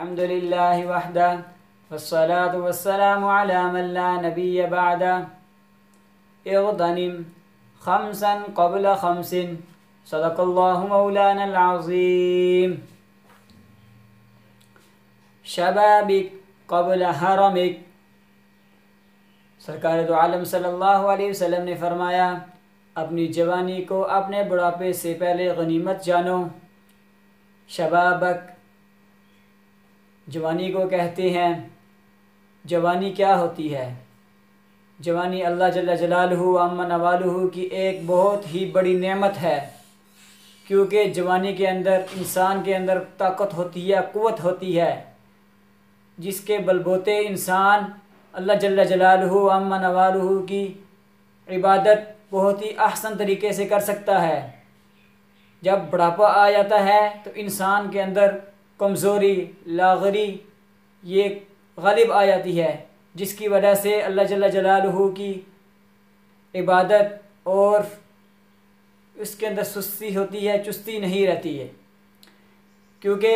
हम्दुलिल्लाहि वहदह वस्सलातु वस्सलामु अला मन ला नबिय्य बअदा इग़्तनिम खम्सन क़ब्ल खम्सिन सदक़ल्लाहु मौलानल अज़ीम शबाबिक क़ब्ल हरमिक। सरकार दो आलम सल्लल्लाहु अलैहि वसल्लम ने फरमाया, अपनी जवानी को अपने बुढ़ापे से पहले गनीमत जानो। शबाबक जवानी को कहते हैं। जवानी क्या होती है? जवानी अल्लाह जल्ल जलालहू अम्मा नवालुहू की एक बहुत ही बड़ी नेमत है, क्योंकि जवानी के अंदर इंसान के अंदर ताकत होती है, क़ुव्वत होती है, जिसके बलबूते इंसान अल्लाह जल्ल जलालहू अम्मा नवालुहू की इबादत बहुत ही अहसन तरीके से कर सकता है। जब बुढ़ापा आ जाता है तो इंसान के अंदर कमज़ोरी, लाग़री ये गालिब आ जाती है, जिसकी वजह से अल्लाह जल्ल जलालहू की इबादत और उसके अंदर सुस्ती होती है, चुस्ती नहीं रहती है। क्योंकि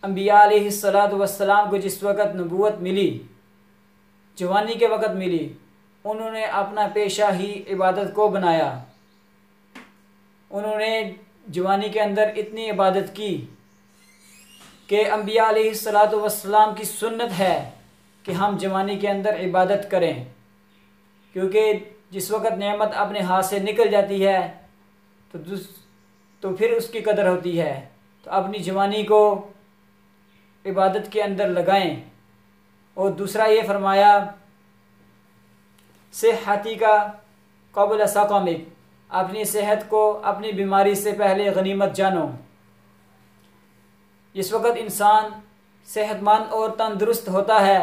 अंबिया अलैहिस्सलातु वस्सलाम को जिस वक़्त नबूवत मिली, जवानी के वक़्त मिली, उन्होंने अपना पेशा ही इबादत को बनाया। उन्होंने जवानी के अंदर इतनी इबादत की कि अंबिया अलैहिस्सलातु वस्सलाम की सुन्नत है कि हम जवानी के अंदर इबादत करें, क्योंकि जिस वक़्त नेमत अपने हाथ से निकल जाती है तो फिर उसकी कदर होती है। तो अपनी जवानी को इबादत के अंदर लगाएं। और दूसरा ये फरमाया, सेहती का क़ब्ल सक़मिक, अपनी सेहत को अपनी बीमारी से पहले गनीमत जानो। जिस वक़्त इंसान सेहतमंद और तंदुरुस्त होता है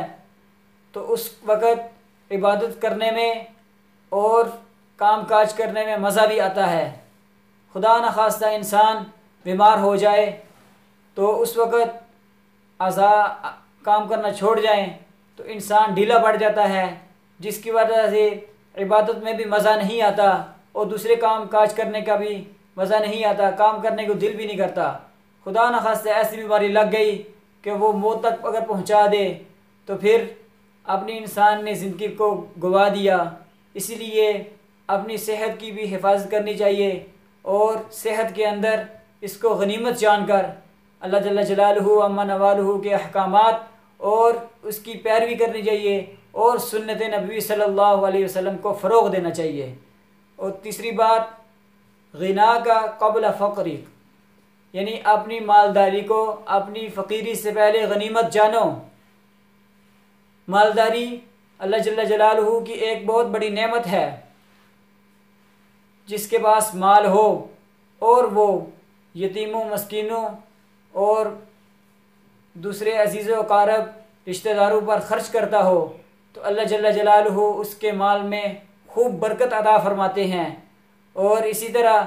तो उस वक़्त इबादत करने में और काम काज करने में मज़ा भी आता है। खुदा न खास्ता इंसान बीमार हो जाए तो उस वक़्त अज़ा काम करना छोड़ जाएं तो इंसान ढीला पड़ जाता है, जिसकी वजह से इबादत में भी मज़ा नहीं आता और दूसरे काम काज करने का भी मज़ा नहीं आता, काम करने को दिल भी नहीं करता। खुदा न खास्ता ऐसी बीमारी लग गई कि वो मौत तक अगर पहुंचा दे तो फिर अपनी इंसान ने ज़िंदगी को गंवा दिया। इसीलिए अपनी सेहत की भी हिफाजत करनी चाहिए और सेहत के अंदर इसको गनीमत जानकर अल्लाह जल्ल जलालहू अम्मा नवालुहू के अहकामात और उसकी पैरवी करनी चाहिए और सुन्नत नबी सल्लल्लाहु अलैहि वसल्लम को फ़रोग़ देना चाहिए। और तीसरी बात, ग़िना का क़ब्ल फ़क़री, यानी अपनी मालदारी को अपनी फ़कीरी से पहले गनीमत जानो। मालदारी अल्लाह जल्ल जलालहू की एक बहुत बड़ी नेमत है। जिसके पास माल हो और वो यतीमों, मस्कीनों और दूसरे अजीज़ों क़ारब रिश्तेदारों पर ख़र्च करता हो तो अल्लाह जल्ल जलालहू उसके माल में खूब बरकत अता फ़रमाते हैं। और इसी तरह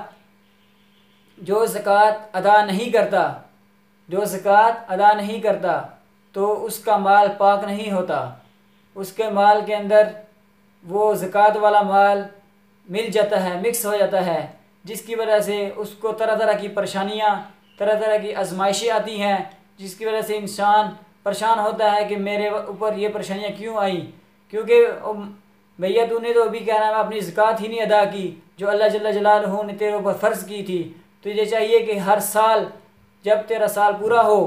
जो ज़कात अदा नहीं करता तो उसका माल पाक नहीं होता। उसके माल के अंदर वो ज़कात वाला माल मिल जाता है, मिक्स हो जाता है, जिसकी वजह से उसको तरह तरह की परेशानियाँ, तरह तरह की आजमाइशें आती हैं, जिसकी वजह से इंसान परेशान होता है कि मेरे ऊपर ये परेशानियाँ क्यों आई। क्योंकि भैया तूने तो अभी क्या नाम है अपनी ज़कात ही नहीं अदा की जो अल्लाह जल्ल जलालहू ने तेरे ऊपर फ़र्ज़ की थी। तुझे चाहिए कि हर साल जब तेरा साल पूरा हो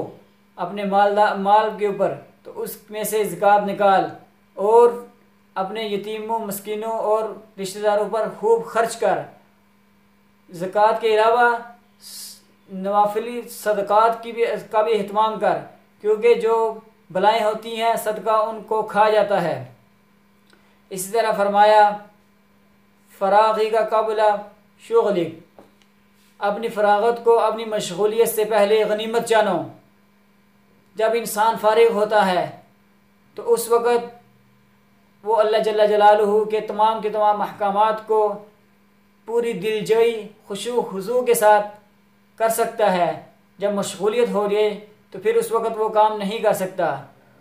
अपने माल के ऊपर तो उसमें से ज़कात निकाल और अपने यतीमों, मस्कीनों और रिश्तेदारों पर खूब खर्च कर। ज़कात के अलावा नवाफिली सदक़ात का भी एहतमाम कर, क्योंकि जो बलाएँ होती हैं सदका उनको खा जाता है। इसी तरह फरमाया, फ़राग़ी का क़ब्ल शुग़लिक, अपनी फ़राग़त को अपनी मशगूलियत से पहले गनीमत जानो। जब इंसान फ़ारिग़ होता है तो उस वक़्त वो अल्लाह जल्ल जलालहू के तमाम अहकामात को पूरी दिलजोई, खुशू खुज़ू के साथ कर सकता है। जब मशगूलियत हो जाए तो फिर उस वक़्त वो काम नहीं कर सकता।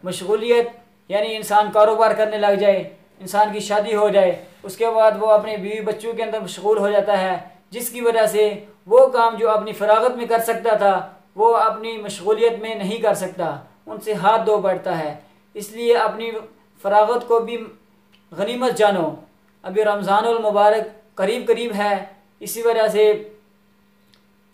मशगूलियत यानी इंसान कारोबार करने लग जाए, इंसान की शादी हो जाए, उसके बाद वो अपने बीवी बच्चों के अंदर मशगूल हो जाता है, जिसकी वजह से वो काम जो अपनी फ़राग़त में कर सकता था वो अपनी मशगूलियत में नहीं कर सकता। उनसे हाथ धो बैठता है। इसलिए अपनी फरागत को भी गनीमत जानो। अभी रमज़ानुल मुबारक करीब करीब है, इसी वजह से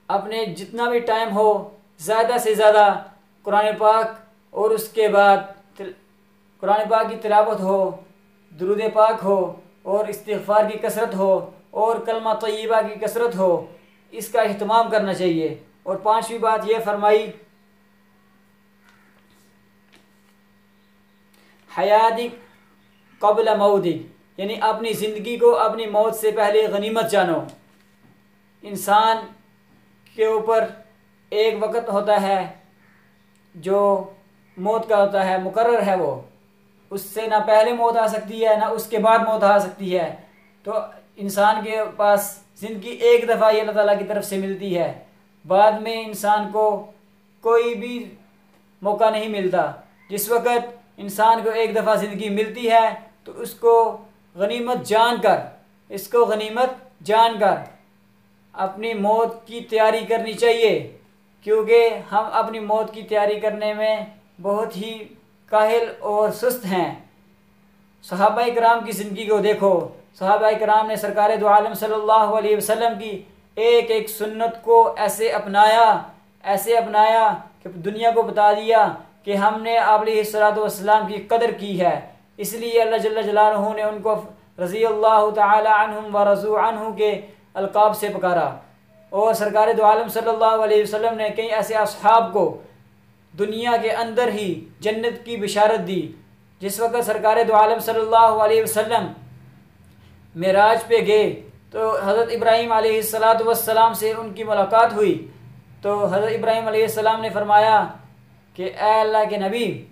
अपने जितना भी टाइम हो ज़्यादा से ज़्यादा कुरान पाक और उसके बाद कुरान पाक की तिलावत हो, दुरूद पाक हो और इस्तिग़फ़ार की कसरत हो और कलमा तय्यबा की कसरत हो, इसका अहतमाम करना चाहिए। और पांचवी बात यह फरमाई, हयातिक क़ब्ल मौतिक, यानी अपनी ज़िंदगी को अपनी मौत से पहले गनीमत जानो। इंसान के ऊपर एक वक़्त होता है जो मौत का होता है, मुकर्रर है, वो उससे ना पहले मौत आ सकती है ना उसके बाद मौत आ सकती है। तो इंसान के पास ज़िंदगी एक दफ़ा ये अल्लाह ताला की तरफ से मिलती है, बाद में इंसान को कोई भी मौका नहीं मिलता। जिस वक़्त इंसान को एक दफ़ा ज़िंदगी मिलती है तो उसको गनीमत जानकर अपनी मौत की तैयारी करनी चाहिए, क्योंकि हम अपनी मौत की तैयारी करने में बहुत ही काहिल और सुस्त हैं। सहाबाए किराम की ज़िंदगी को देखो, सहाबाए किराम ने सरकार दो आलम सल्लल्लाहु अलैहि वसल्लम की एक एक सुन्नत को ऐसे अपनाया कि दुनिया को बता दिया कि हमने अलैहिस्सलातु वस्सलाम की कदर की है। इसलिए अल्लाह जल्ल जलालहू ने उनको रज़ी अल्लाह तआला अन्हुम व रज़ू अन्हु के अलक़ाब से पुकारा। और सरकार दो आलम सल्लल्लाहु अलैहि वसल्लम ने कई ऐसे असहाब को दुनिया के अंदर ही जन्नत की बिशारत दी। जिस वक़्त सरकार दो आलम सल्लल्लाहु अलैहि वसल्लम मेराज पे गए तो हज़रत इब्राहीम अलैहिस्सलातु वस्सलाम से उनकी मुलाकात हुई। तो हज़रत इब्राहीम अलैहिस्सलाम ने फरमाया कि ए अल्लाह के नबी,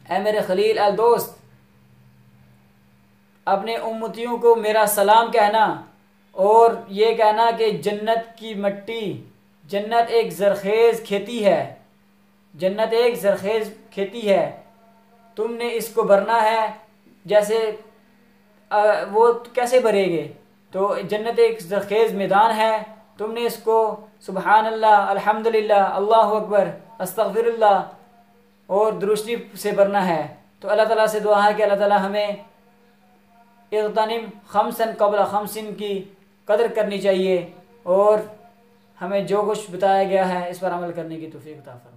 ए मेरे खलील, ए दोस्त, अपने उम्मतियों को मेरा सलाम कहना और ये कहना कि जन्नत की मिट्टी, जन्नत एक ज़रख़ेज़ खेती है, तुमने इसको भरना है। जैसे वो कैसे भरेंगे? तो जन्नत एक ज़रख़ेज़ मैदान है, तुमने इसको सुबहान अल्लाह, अल्हम्दुलिल्लाह, अल्लाहु अकबर, अस्तग़फिरुल्लाह और दुरूद से भरना है। तो अल्लाह ताला से दुआ है कि अल्लाह ताला हमें इग़्तनिम खम्सन क़ब्ल खम्सिन की कदर करनी चाहिए और हमें जो कुछ बताया गया है इस पर अमल करने की तौफ़ीक़ अता फरमाए।